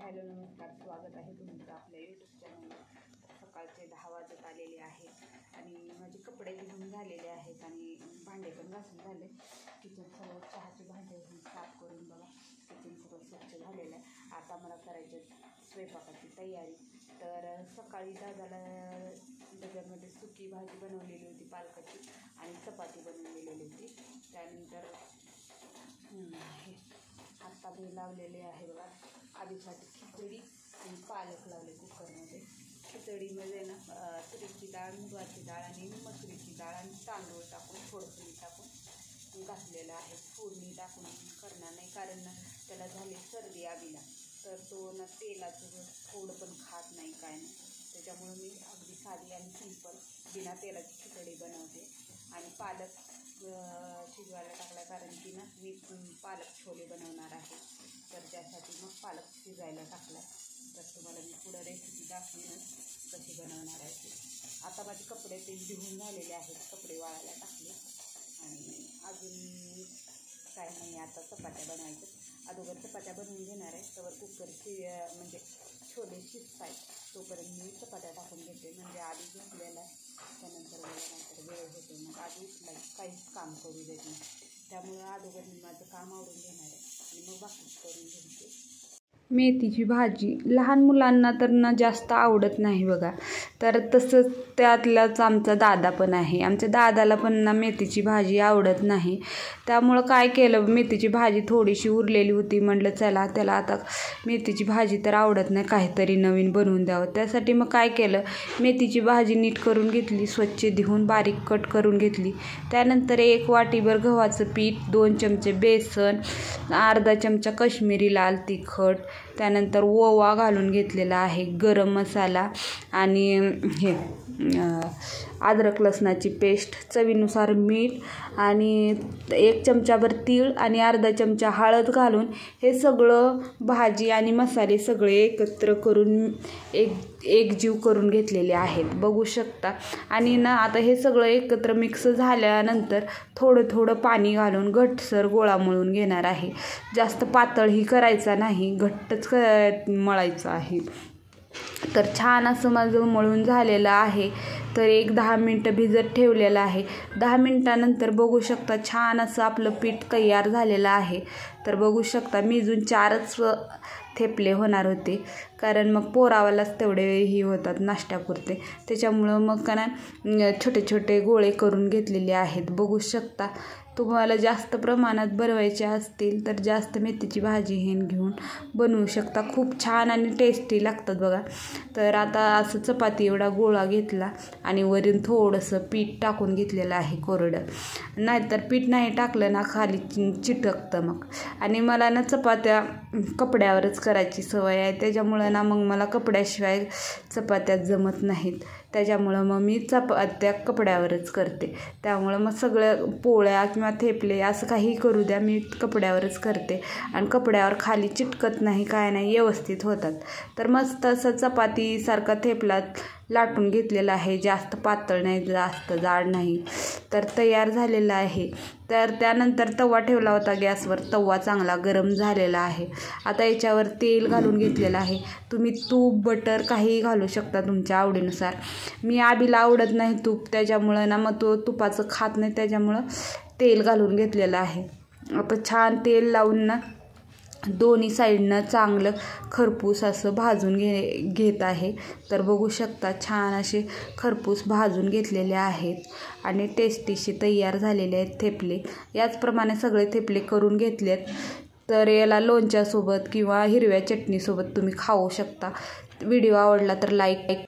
Hello नमस्कार, स्वागत आहे तुमचं आपल्या यूट्यूब चॅनलवर। सकाळचे 10 वाजत आलेले आहेत आणि माझे कपडे धुवून झालेले आहेत आणि भांडे पण घासून झाले। किचन सर्व चहाचे भांडे साफ करून बघा किचन सर्व स्वच्छ झालेलं आहे। आता मला करायचं स्वयंपाकाची तयारी। तर सकाळी दादाला डब्यामध्ये सुकी भाजी बनवलेली होती पालकाची आणि चपाती बनवलेली होती। त्यानंतर आता मी लावलेले आहे बघा आधीसाठी खिचडी आणि पालक लावले कुकरमध्ये। खिचडीमध्ये ना तुरीची डाळ, मुगाची डाळ आणि मसुरीची डाळ आणि तांदूळ टाकून थोडंसं मीठ टाकून घातलेलं आहे। फोडणी टाकून करणार नाही कारण त्याला झाली सर्दी आधीला, तर तो ना तेलाचं थोडं पण खात नाही काय नाही। त्याच्यामुळे मी अगदी साधी आणि सिंपल बिना तेलाची खिचडी बनवते। आणि पालक शिजवायला टाकला कारण की ना मी पालक छोले बनवणार आहे, तर त्यासाठी मग पालक शिजायला टाकला। तर तुम्हाला मी पुढं रेसिपी दाखवेनच कशी बनवणार आहे ते। आता माझे कपडे ते धुवून झालेले आहेत, कपडे वाळायला टाकले आणि अजून काय नाही। आता चपात्या बनवायच्या, अगोदर चपात्या बनवून घेणार आहे तर कुकरची म्हणजे छोले शिजताय तोपर्यंत मी चपात्या टाकून घेते, म्हणजे आधी झोपलेला त्यानंतर वेळ होतो, मग आधी उठला काहीच काम करू देत नाही। त्यामुळे अगोदर मी माझं काम आवरून घेणार आहे आणि मग बाकी करून घेते। मेथीची भाजी लहान मुलांना तर ना जास्त आवडत नाही बघा, तर तसंच त्यातलाच आमचा दादा पण आहे। आमच्या दादाला पण ना मेथीची भाजी आवडत नाही। त्यामुळं काय केलं, मेथीची भाजी थोडीशी उरलेली होती, म्हटलं चला त्याला आता मेथीची भाजी तर आवडत नाही, काहीतरी नवीन बनवून द्यावं। त्यासाठी मग काय केलं, मेथीची भाजी नीट करून घेतली, स्वच्छ धुवून बारीक कट करून घेतली। त्यानंतर 1 वाटीभर गव्हाचं पीठ, 2 चमचे बेसन, अर्धा चमचा काश्मीरी लाल तिखट, त्यानंतर ओवा घालून घेतलेला आहे, गरम मसाला आणि हे अद्रक लसणाची पेस्ट, चवीनुसार मीठ आणि 1 चमचाभर तीळ आणि अर्धा चमचा हळद घालून हे सगळं भाजी आणि मसाले सगळे एकत्र करून एकजीव करून घेतलेले आहेत, बघू शकता। आणि ना आता हे सगळं एकत्र मिक्स झाल्यानंतर थोडं पाणी घालून घट्टसर गोळा मळून घेणार आहे। जास्त पातळही करायचा नाही, घट्टच मळायचं आहे। तर छान असं माझं मळून झालेलं आहे, तर 10 मिनटं भिजत ठेवलेलं आहे। 10 मिनटानंतर बघू शकता छान असं आपलं पीठ तयार झालेलं आहे। तर बघू शकता मी अजून 4च थेपले होणार होते, कारण मग पोरावालाच तेवढे ही होतात नाश्त्यापुरते, त्याच्यामुळं मग का ना छोटे छोटे गोळे करून घेतलेले आहेत, बघू शकता। तुम्हाला जास्त प्रमाणात बनवायचे असतील तर जास्त मेथीची भाजी घेऊन बनवू शकता, खूप छान आणि टेस्टी लागतात बघा। तर आता असं चपाती एवढा गोळा घेतला आणि वरून थोडंसं पीठ टाकून घेतलेलं आहे कोरडं, नाहीतर पीठ नाही टाकलं ना खाली चिटकतं मग। आणि मला ना चपात्या कपड्यावरच करायची सवय आहे, त्याच्यामुळं ना मग मला कपड्याशिवाय चपात्या जमत नाहीत, त्याच्यामुळं मग मी चपात्या कपड्यावरच करते। त्यामुळं मग सगळं पोळ्या किंवा थेपले असं काही करू द्या, मी कपड्यावरच करते आणि कपड्यावर खाली चिटकत नाही, काय नाही, व्यवस्थित होतात। तर मस्त असं चपातीसारखा थेपला लाटून घेतलेला आहे, जास्त पातळ नाही जास्त जाड नाही, तर तयार झालेला आहे। तर त्यानंतर तवा ठेवला होता गॅसवर, तवा चांगला गरम झालेला आहे। आता याच्यावर तेल घालून घेतलेलं आहे, तुम्ही तूप बटर काहीही घालू शकता तुमच्या आवडीनुसार। मी आबीला आवडत नाही तूप, त्याच्यामुळं ना मग तो तुपाचं खात नाही, त्याच्यामुळं तेल घालून घेतलेलं आहे। आता छान तेल लावून ना दोन्ही साईडनं चांगलं खरपूस असं भाजून घेत आहे। तर बघू शकता छान असे खरपूस भाजून घेतलेले आहेत आणि टेस्टीशी तयार झालेले आहेत थेपले। याचप्रमाणे सगळे थेपले करून घेतलेत, तर याला लोणच्यासोबत किंवा हिरव्या चटणीसोबत तुम्ही खाऊ शकता। व्हिडिओ आवडला तर लाईक